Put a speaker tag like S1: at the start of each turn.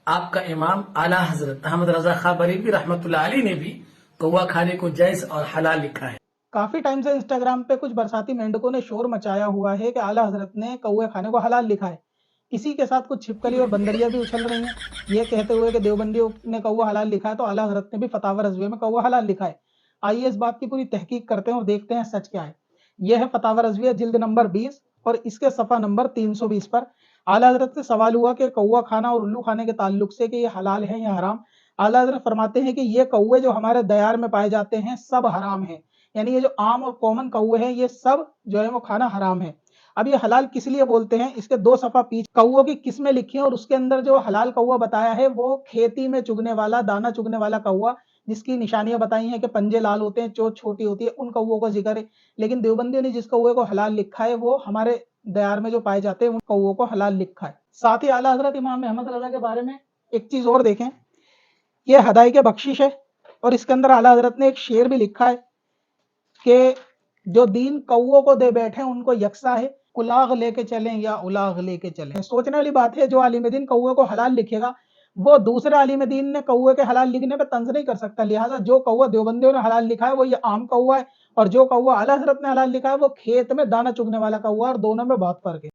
S1: آپ کا امام اعلیٰ حضرت احمد رضا خان بریلوی رحمۃ اللہ علیہ نے بھی کوا کھانے کو جائز اور حلال لکھا ہے۔
S2: کافی ٹائم سے انسٹاگرام پہ کچھ برساتی مینڈکوں نے شور مچایا ہوا ہے کہ اعلیٰ حضرت نے کوے کھانے کو حلال لکھا ہے۔ کسی کے ساتھ کچھ چھپکلی اور بندریاں بھی اچھل رہی ہیں یہ کہتے ہوئے کہ دیوبندیوں نے کوا حلال لکھا ہے تو اعلیٰ حضرت نے بھی فتاوی رضویہ میں کوا حلال لکھا ہے۔ آئیے اس بات کی پوری تحقیق کرتے ہیں اور دیکھتے ہیں سچ کیا ہے۔ یہ ہے فتاوی رضویہ جلد نمبر 20 اور اس کے صفحہ نمبر 320 پر اعلیٰ حضرت سے سوال ہوا کہ کوا کھانا اور الو کھانے کے تعلق سے کہ یہ حلال ہے یا حرام۔ اعلیٰ حضرت فرماتے ہیں کہ یہ کوے جو ہمارے دیار میں پائے جاتے ہیں سب حرام ہیں، یعنی یہ جو عام اور کامن کوے ہیں یہ سب جو ہے وہ کھانا حرام ہے۔ اب یہ حلال کس لیے بولتے ہیں، اس کے 2 صفحہ پیچھے کووں کی قسمیں لکھی ہیں اور اس کے اندر جو حلال کوا بتایا ہے وہ کھیتی میں چگنے والا دانا چگنے والا کوا جس کی نشانیاں بتائی ہیں کہ پنجے لال ہوتے ہیں، چوچ چھوٹی ہوتی ہے، ان کووں کا ذکر ہے۔ لیکن دیوبندیوں نے جس کوے کو حلال لکھا ہے وہ ہمارے دیار میں جو پائے جاتے ہیں ان کووں کو حلال لکھا ہے۔ ساتھ ہی اعلیٰ حضرت امام احمد رضا کے بارے میں ایک چیز اور دیکھیں، یہ ہدایت بخشش ہے اور اس کے اندر اعلیٰ حضرت نے ایک شعر بھی لکھا ہے کہ جو دین کووں کو دے بیٹھے ان کو یکساں ہے، کلاغ لے کے چلیں یا الاغ لے کے چلیں۔ سوچنے والی بات ہے جو عالم دین کوے کو حلال لکھے گا وہ دوسرے عالم دین نے کوے کے حلال لکھنے پہ طنز نہیں کر سکتا، لہٰذا جو کوا دیوبندیوں نے حلال لکھا ہے وہ یہ عام کوا ہے اور جو کوا اعلیٰ حضرت نے حلال لکھا ہے وہ کھیت میں دانا چگنے والا کوا ہے، اور دونوں میں بہت فرق ہے۔